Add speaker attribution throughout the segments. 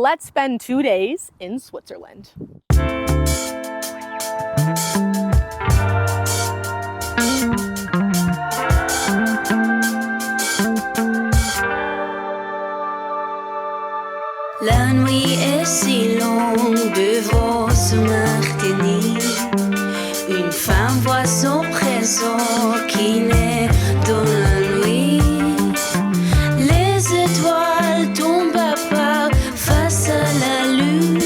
Speaker 1: Let's spend 2 days in Switzerland.
Speaker 2: La nuit est si longue, buvons ce martini. Une femme voit son présent qui naît dans la nuit. Les étoiles tombent à part face à la lune.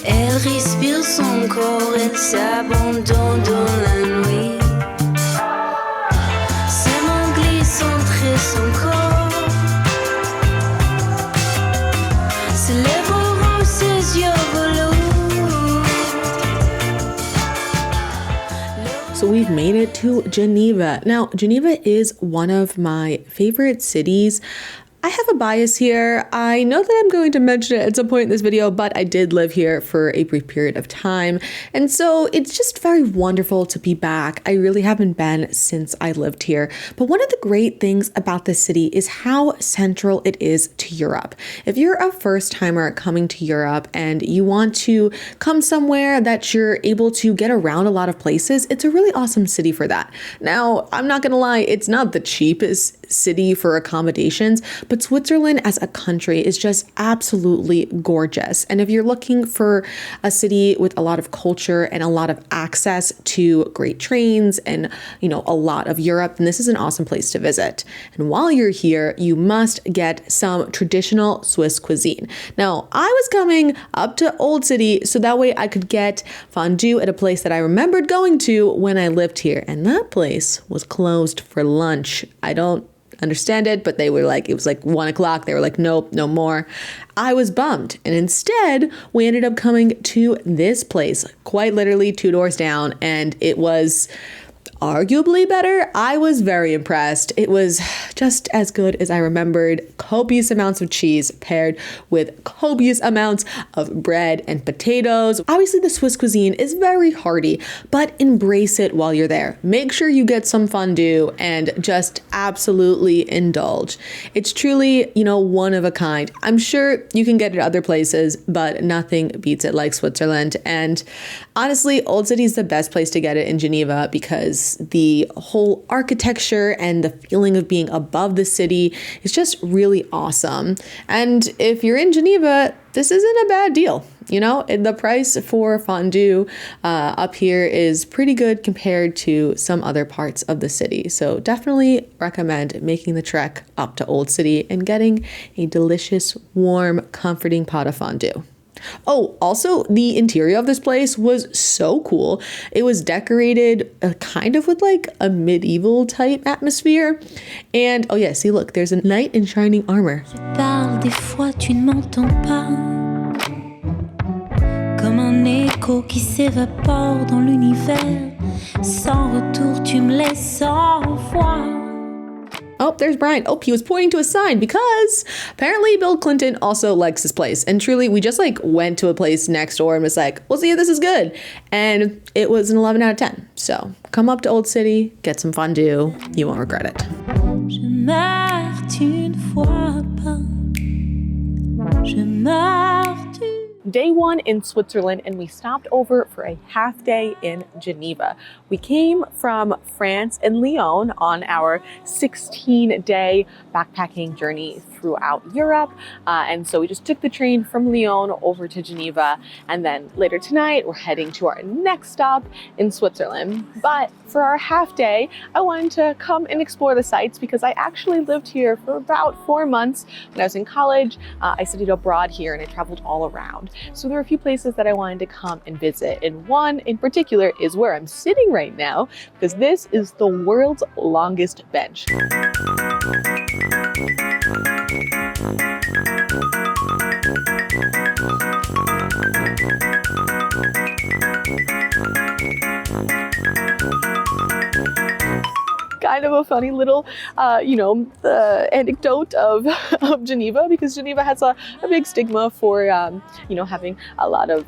Speaker 2: Elle respire son corps, elle s'abandonne dans la nuit. Ses mains glissent entre son corps.
Speaker 1: So we've made it to Geneva. Now, Geneva is one of my favorite cities. I have a bias here. I know that I'm going to mention it at some point in this video, but I did live here for a brief period of time. And so it's just very wonderful to be back. I really haven't been since I lived here. But one of the great things about this city is how central it is to Europe. If you're a first timer coming to Europe and you want to come somewhere that you're able to get around a lot of places, it's a really awesome city for that. Now, I'm not gonna lie, it's not the cheapest city for accommodations, but Switzerland as a country is just absolutely gorgeous. And if you're looking for a city with a lot of culture and a lot of access to great trains and, a lot of Europe, then this is an awesome place to visit. And while you're here, you must get some traditional Swiss cuisine. Now, I was coming up to Old City so that way I could get fondue at a place that I remembered going to when I lived here. And that place was closed for lunch. I don't understand it, but they were like, it was like 1 o'clock. They were like, nope, no more. I was bummed. And instead, we ended up coming to this place, quite literally 2 doors down. And it was arguably better. I was very impressed. It was just as good as I remembered. Copious amounts of cheese paired with copious amounts of bread and potatoes. Obviously, the Swiss cuisine is very hearty, but embrace it while you're there. Make sure you get some fondue and just absolutely indulge. It's truly, one of a kind. I'm sure you can get it other places, but nothing beats it like Switzerland. And honestly, Old City is the best place to get it in Geneva because the whole architecture and the feeling of being above the city is just really awesome. And if you're in Geneva, this isn't a bad deal. The price for fondue up here is pretty good compared to some other parts of the city. So definitely recommend making the trek up to Old City and getting a delicious, warm, comforting pot of fondue. Oh, also, the interior of this place was so cool. It was decorated kind of with like a medieval type atmosphere. And oh yeah, see, look, there's a knight in shining armor.
Speaker 2: Je parle des fois, tu ne m'entends pas. Comme un écho qui s'évapore dans l'univers. Sans retour, tu me laisses sans voix.
Speaker 1: Oh, there's Brian. Oh, he was pointing to a sign because apparently Bill Clinton also likes this place. And truly, we just went to a place next door and was like, we'll see if this is good. And it was an 11 out of 10. So come up to Old City, get some fondue. You won't regret it.
Speaker 2: Je meurs, tu ne vois pas. Je meurs, tu...
Speaker 1: Day 1 in Switzerland, and we stopped over for a half day in Geneva. We came from France and Lyon on our 16-day backpacking journey throughout Europe. And so we just took the train from Lyon over to Geneva. And then later tonight, we're heading to our next stop in Switzerland. But for our half day, I wanted to come and explore the sites because I actually lived here for about 4 months. When I was in college, I studied abroad here and I traveled all around. So there were a few places that I wanted to come and visit. And one in particular is where I'm sitting right now, because this is the world's longest bench. Kind of a funny little, the anecdote of Geneva, because Geneva has a big stigma for, having a lot of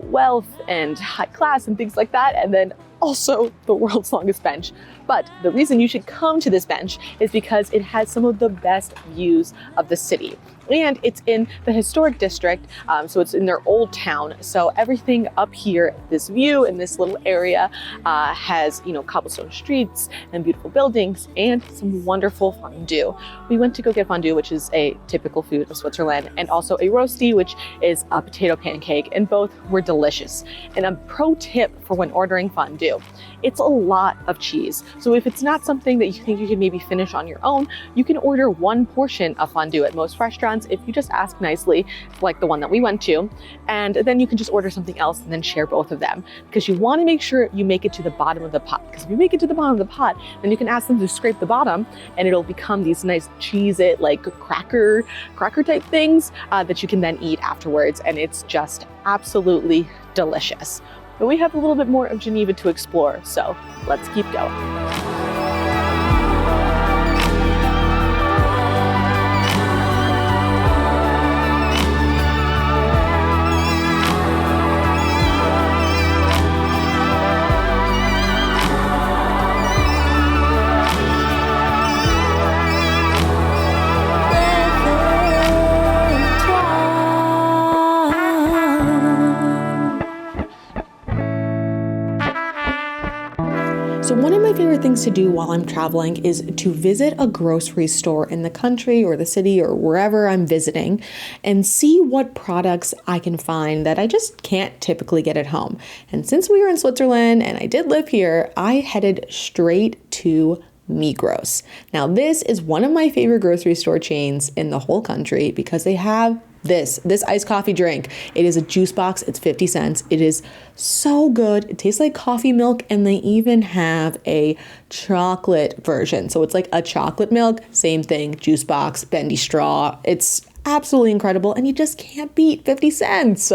Speaker 1: wealth and high class and things like that. And then also the world's longest bench. But the reason you should come to this bench is because it has some of the best views of the city. And it's in the historic district, so it's in their old town. So everything up here, this view in this little area has, cobblestone streets and beautiful buildings and some wonderful fondue. We went to go get fondue, which is a typical food of Switzerland, and also a roasty, which is a potato pancake, and both were delicious. And a pro tip for when ordering fondue, it's a lot of cheese. So if it's not something that you think you can maybe finish on your own, you can order one portion of fondue at most restaurants if you just ask nicely, like the one that we went to, and then you can just order something else and then share both of them, because you want to make sure you make it to the bottom of the pot. Because if you make it to the bottom of the pot, then you can ask them to scrape the bottom and it'll become these nice Cheez-It, like cracker type things that you can then eat afterwards, and it's just absolutely delicious. But we have a little bit more of Geneva to explore, so let's keep going. So one of my favorite things to do while I'm traveling is to visit a grocery store in the country or the city or wherever I'm visiting and see what products I can find that I just can't typically get at home. And since we were in Switzerland and I did live here, I headed straight to Migros. Now this is one of my favorite grocery store chains in the whole country because they have this iced coffee drink. It is a juice box. It's 50 cents. It is so good. It tastes like coffee milk, and they even have a chocolate version. So it's like a chocolate milk, same thing, juice box, bendy straw. It's absolutely incredible, and you just can't beat 50 cents.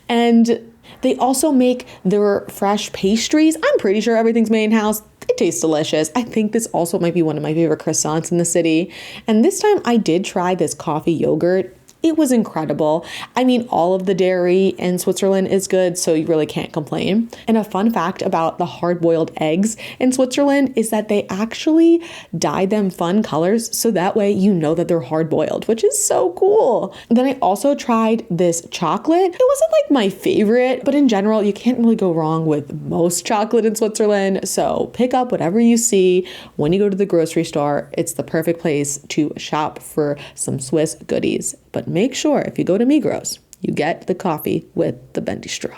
Speaker 1: And they also make their fresh pastries. I'm pretty sure everything's made in-house. It tastes delicious. I think this also might be one of my favorite croissants in the city. And this time I did try this coffee yogurt. It was incredible. I mean, all of the dairy in Switzerland is good, so you really can't complain. And a fun fact about the hard-boiled eggs in Switzerland is that they actually dye them fun colors, so that way you know that they're hard-boiled, which is so cool. Then I also tried this chocolate. It wasn't like my favorite, but in general, you can't really go wrong with most chocolate in Switzerland, so pick up whatever you see when you go to the grocery store. It's the perfect place to shop for some Swiss goodies. But make sure if you go to Migros, you get the coffee with the bendy straw.